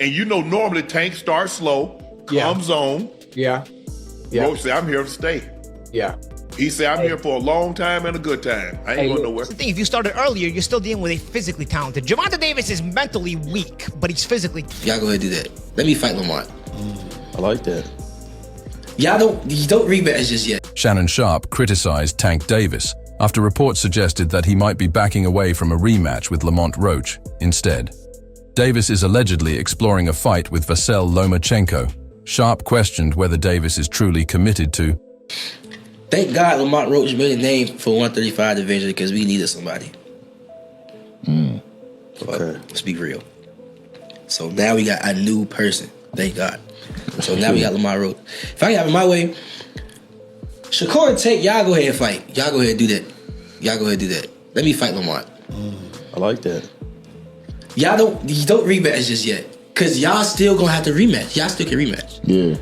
And you know, normally Tank starts slow, comes on. Yeah. Roach said, I'm here to stay. Yeah. He said, I'm here for a long time and a good time. I ain't going nowhere. The thing, if you started earlier, you're still dealing with a physically talented. Gervonta Davis is mentally weak, but he's physically. Y'all go ahead and do that. Let me fight Lamont. I like that. Y'all don't rematch just yet. Shannon Sharpe criticized Tank Davis after reports suggested that he might be backing away from a rematch with Lamont Roach instead. Davis is allegedly exploring a fight with Vasyl Lomachenko. Sharpe questioned whether Davis is truly committed to. Thank God Lamont Roach made a name for 135 division because we needed somebody. Okay. Let's be real. So now we got a new person. Thank God. So now we got Lamont Roach. If I have it my way, Shakur and Tank, y'all go ahead and fight. Y'all go ahead and do that. Y'all go ahead and do that. Let me fight Lamont. I like that. Y'all don't rematch just yet. Cause y'all still gonna have to rematch. Y'all still can rematch. Yeah.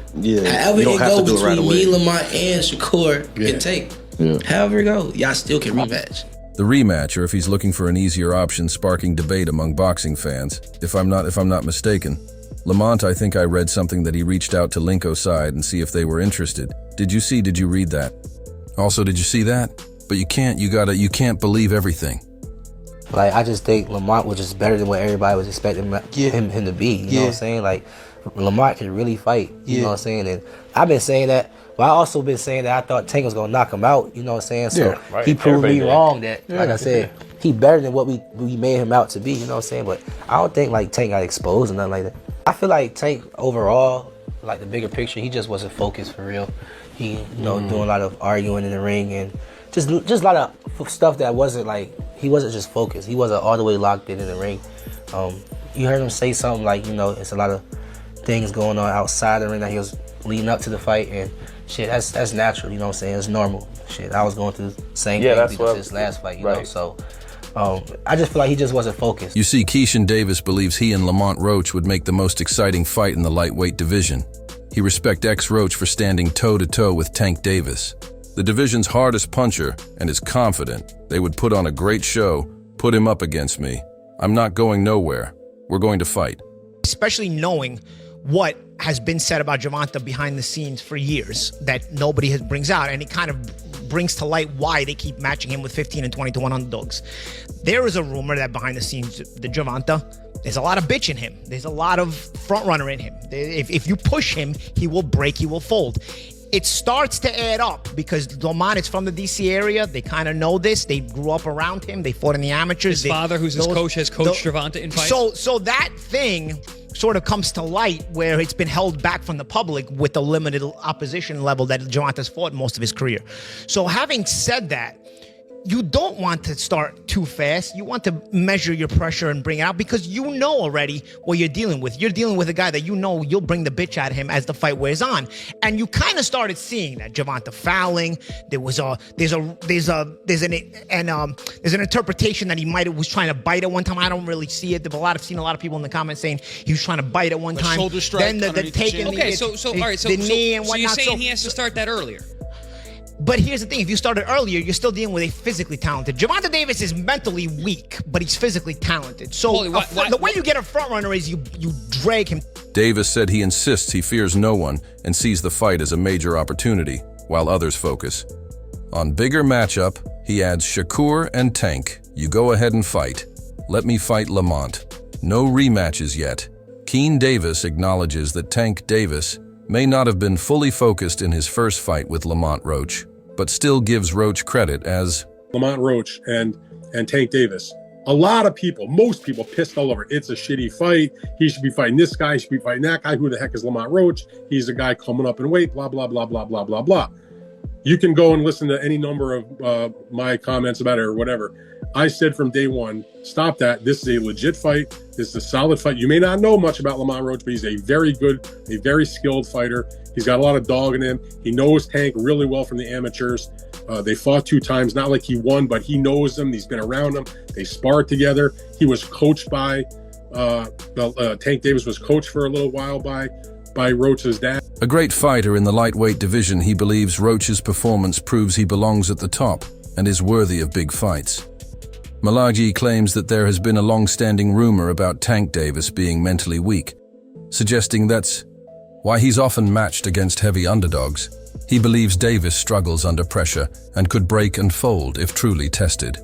However You don't it have go to do it right between away. me, Lamont, and Shakur and Tank. Yeah. However it go, y'all still can rematch. The rematch, or if he's looking for an easier option, sparking debate among boxing fans. If I'm not mistaken, Lamont, I think I read something that he reached out to Linko's side and see if they were interested. Did you read that? Also, did you see that? But you can't believe everything. Like, I just think Lamont was just better than what everybody was expecting him to be. You know what I'm saying? Like, Lamont can really fight. You know what I'm saying? And I've been saying that. But I also been saying that I thought Tank was going to knock him out. You know what I'm saying? So he proved me wrong that, like I said, he better than what we made him out to be. You know what I'm saying? But I don't think, like, Tank got exposed or nothing like that. I feel like Tank overall, like the bigger picture, he just wasn't focused for real. He, doing a lot of arguing in the ring and just a lot of stuff that wasn't like, he wasn't just focused. He wasn't all the way locked in the ring. You heard him say something like, it's a lot of things going on outside the ring that he was leading up to the fight, and shit, that's natural, you know what I'm saying? It's normal. Shit, I was going through the same thing because this last fight, you know, so I just feel like he just wasn't focused. You see, Keishan Davis believes he and Lamont Roach would make the most exciting fight in the lightweight division. He respects ex-Roach for standing toe-to-toe with Tank Davis, the division's hardest puncher, and is confident they would put on a great show. Put him up against me. I'm not going nowhere. We're going to fight. Especially knowing what has been said about Gervonta behind the scenes for years that nobody brings out, and it kind of brings to light why they keep matching him with 15 and 20-1 underdogs. There is a rumor that behind the scenes, the Gervonta, there's a lot of bitch in him. There's a lot of front runner in him. If you push him, he will break, he will fold. It starts to add up because Lamont is from the DC area. They kind of know this. They grew up around him. They fought in the amateurs. His father, who's his coach, has coached Gervonta in fights. So that thing sort of comes to light where it's been held back from the public with the limited opposition level that Gervonta's fought most of his career. So having said that, you don't want to start too fast. You want to measure your pressure and bring it out because you know already what you're dealing with. You're dealing with a guy that you know you'll bring the bitch out of him as the fight wears on. And you kind of started seeing that. Gervonta fouling. There's an interpretation that he was trying to bite at one time. I don't really see it. I've seen a lot of people in the comments saying he was trying to bite at one time. Shoulder strike. Then the taking the knee and so whatnot. you're saying he has to start that earlier. But here's the thing, if you started earlier, you're still dealing with a physically talented. Gervonta Davis is mentally weak, but he's physically talented. So the way you get a front runner is you drag him. Davis said he insists he fears no one and sees the fight as a major opportunity, while others focus on bigger matchup. He adds Shakur and Tank. You go ahead and fight. Let me fight Lamont. No rematches yet. Keishan Davis acknowledges that Tank Davis may not have been fully focused in his first fight with Lamont Roach, but still gives Roach credit as Lamont Roach and Tank Davis. A lot of people, most people pissed all over. It's a shitty fight. He should be fighting this guy. He should be fighting that guy. Who the heck is Lamont Roach? He's a guy coming up in weight, blah, blah, blah, blah, blah, blah, blah. You can go and listen to any number of my comments about it or whatever. I said from day one, stop that. This is a legit fight. This is a solid fight. You may not know much about Lamont Roach, but he's a very good, a very skilled fighter. He's got a lot of dog in him. He knows Tank really well from the amateurs. They fought 2 times, not like he won, but he knows them. He's been around them. They sparred together. He was coached by, Tank Davis was coached for a little while by Roach's dad. a great fighter in the lightweight division. He believes Roach's performance proves he belongs at the top and is worthy of big fights. Malaji claims that there has been a long-standing rumor about Tank Davis being mentally weak, suggesting that's why he's often matched against heavy underdogs. He believes Davis struggles under pressure and could break and fold if truly tested.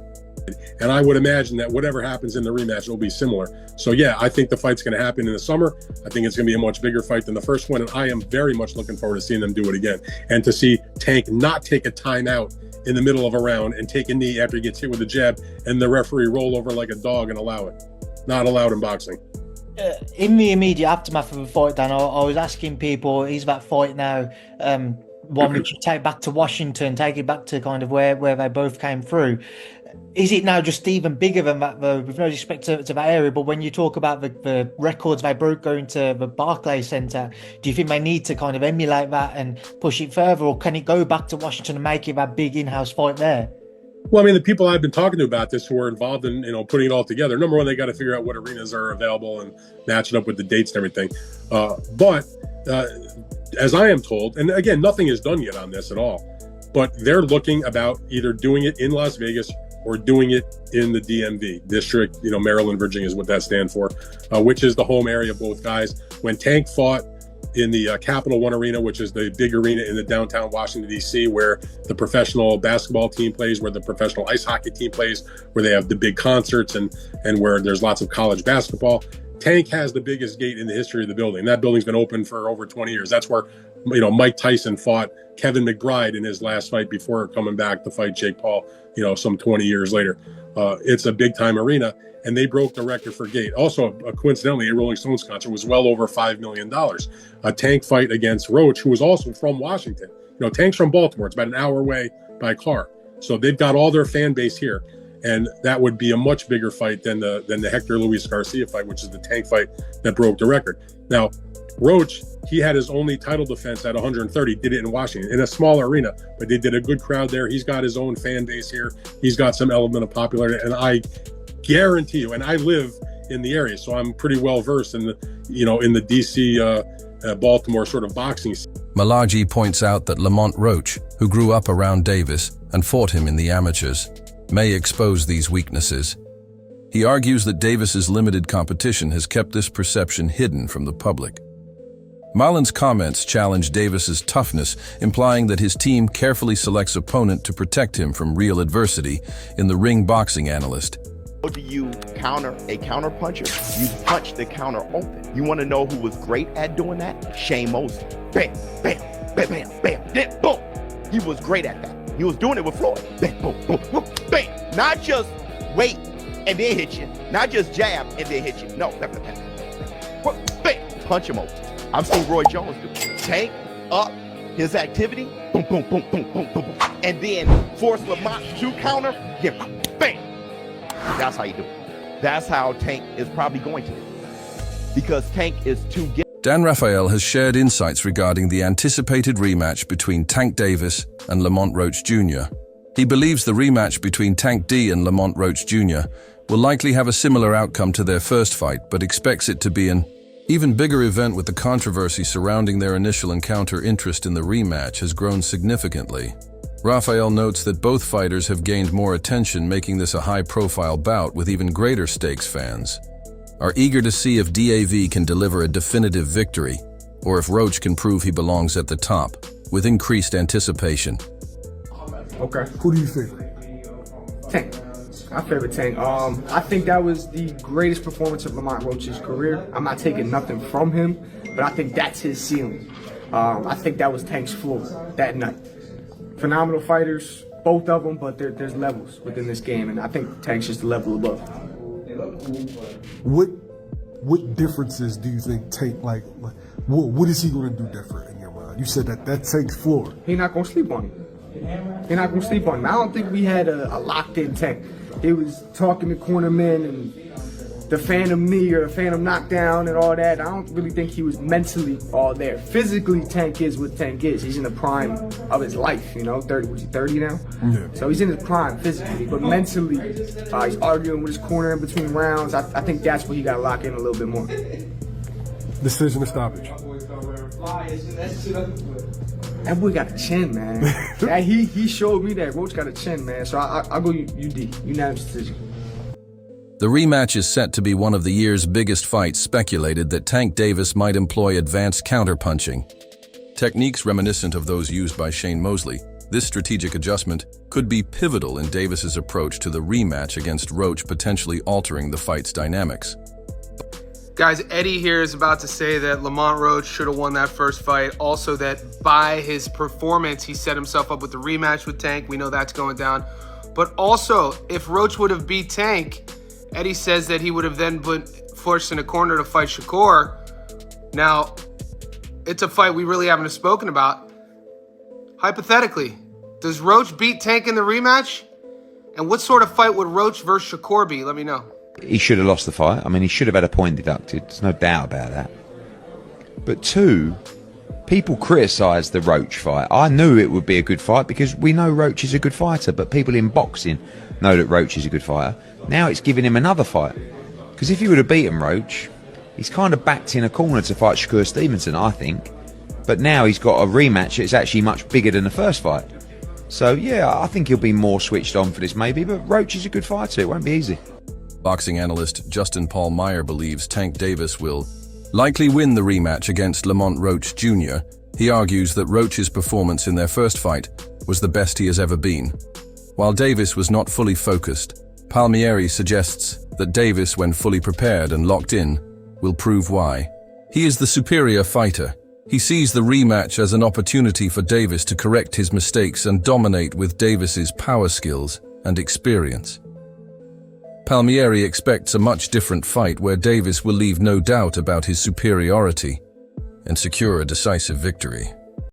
And I would imagine that whatever happens in the rematch will be similar. So yeah, I think the fight's going to happen in the summer. I think it's going to be a much bigger fight than the first one, and I am very much looking forward to seeing them do it again. And to see Tank not take a timeout in the middle of a round and take a knee after he gets hit with a jab, and the referee roll over like a dog and allow it. Not allowed in boxing. In the immediate aftermath of the fight, Dan, I was asking people, is that fight now one which you take back to Washington, take it back to kind of where they both came through? Is it now just even bigger than that, though, with no respect to that area? But when you talk about the records they broke going to the Barclays Center, do you think they need to kind of emulate that and push it further, or can it go back to Washington and make it that big in-house fight there? Well, I mean, the people I've been talking to about this who are involved in, putting it all together, number one, they got to figure out what arenas are available and match it up with the dates and everything. But as I am told, and again, nothing is done yet on this at all, but they're looking about either doing it in Las Vegas or doing it in the DMV district, Maryland, Virginia is what that stands for, which is the home area of both guys. When Tank fought in the Capital One Arena, which is the big arena in the downtown Washington, D.C., where the professional basketball team plays, where the professional ice hockey team plays, where they have the big concerts and where there's lots of college basketball. Tank has the biggest gate in the history of the building. That building's been open for over 20 years. That's where, Mike Tyson fought Kevin McBride in his last fight before coming back to fight Jake Paul, some 20 years later. It's a big time arena, and they broke the record for gate. Also, coincidentally, a Rolling Stones concert was well over $5 million. A Tank fight against Roach, who was also from Washington. Tank's from Baltimore. It's about an hour away by car. So they've got all their fan base here. And that would be a much bigger fight than the Hector Luis Garcia fight, which is the Tank fight that broke the record. Now, Roach, he had his only title defense at 130, did it in Washington, in a small arena, but they did a good crowd there. He's got his own fan base here. He's got some element of popularity, and I guarantee you, and I live in the area, so I'm pretty well versed in the DC, Baltimore sort of boxing scene. Malaji points out that Lamont Roach, who grew up around Davis and fought him in the amateurs, may expose these weaknesses. He argues that Davis's limited competition has kept this perception hidden from the public. Marlon's comments challenge Davis's toughness, implying that his team carefully selects opponent to protect him from real adversity. In the ring boxing analyst, how do you counter a counter puncher? You punch the counter open. You want to know who was great at doing that? Shane Mosley. Bam, bam, bam, bam, bam, then boom. He was great at that. He was doing it with Floyd. Bam, boom, boom, boom, bam. Not just wait and then hit you. Not just jab and then hit you. No, bam, bam, bam. Bam, punch him open. I've seen Roy Jones do it. Tank up his activity, boom, boom, boom, boom, boom, boom, boom, and then force Lamont to counter, get bam. That's how you do it. That's how Tank is probably going to do it. Because Tank is too gifted. Dan Rafael has shared insights regarding the anticipated rematch between Tank Davis and Lamont Roach Jr. He believes the rematch between Tank D and Lamont Roach Jr. will likely have a similar outcome to their first fight, but expects it to be an even bigger event. With the controversy surrounding their initial encounter, interest in the rematch has grown significantly. Rafael notes that both fighters have gained more attention, making this a high-profile bout with even greater stakes. Fans are eager to see if DAV can deliver a definitive victory, or if Roach can prove he belongs at the top, with increased anticipation. Okay. Who do you favor? Tank. I favor Tank. I think that was the greatest performance of Lamont Roach's career. I'm not taking nothing from him, but I think that's his ceiling. I think that was Tank's floor that night. Phenomenal fighters, both of them, but there's levels within this game, and I think Tank's just a level above. What differences do you think Tank, what is he going to do different in your mind? You said that Tank's floor. He's not going to sleep on him. He's not going to sleep on him. I don't think we had a locked-in Tank. He was talking to cornermen and the phantom knee or the phantom knockdown and all that. I don't really think he was mentally all there. Physically, Tank is what Tank is. He's in the prime of his life, 30, was he 30 now? Yeah. So he's in his prime physically, but mentally, he's arguing with his corner in between rounds. I think that's where he got to lock in a little bit more. Decision or stoppage? That boy got a chin, man. He showed me that Roach got a chin, man. So I'll go UD, unanimous decision. The rematch is set to be one of the year's biggest fights. Speculated that Tank Davis might employ advanced counterpunching, techniques reminiscent of those used by Shane Mosley. This strategic adjustment could be pivotal in Davis's approach to the rematch against Roach, potentially altering the fight's dynamics. Guys, Eddie here is about to say that Lamont Roach should have won that first fight. Also that by his performance, he set himself up with the rematch with Tank. We know that's going down. But also, if Roach would have beat Tank, Eddie says that he would have then been forced in a corner to fight Shakur. Now, it's a fight we really haven't spoken about. Hypothetically, does Roach beat Tank in the rematch? And what sort of fight would Roach versus Shakur be? Let me know. He should have lost the fight. I mean, he should have had a point deducted. There's no doubt about that. But two, people criticised the Roach fight. I knew it would be a good fight because we know Roach is a good fighter, but people in boxing know that Roach is a good fighter. Now it's giving him another fight. Because if he would have beaten Roach, he's kind of backed in a corner to fight Shakur Stevenson, I think. But now he's got a rematch that's actually much bigger than the first fight. So yeah, I think he'll be more switched on for this maybe, but Roach is a good fighter. It won't be easy. Boxing analyst Justin Paul Meyer believes Tank Davis will likely win the rematch against Lamont Roach Jr. He argues that Roach's performance in their first fight was the best he has ever been. While Davis was not fully focused, Palmieri suggests that Davis, when fully prepared and locked in, will prove why. He is the superior fighter. He sees the rematch as an opportunity for Davis to correct his mistakes and dominate with Davis's power skills and experience. Palmieri expects a much different fight where Davis will leave no doubt about his superiority and secure a decisive victory.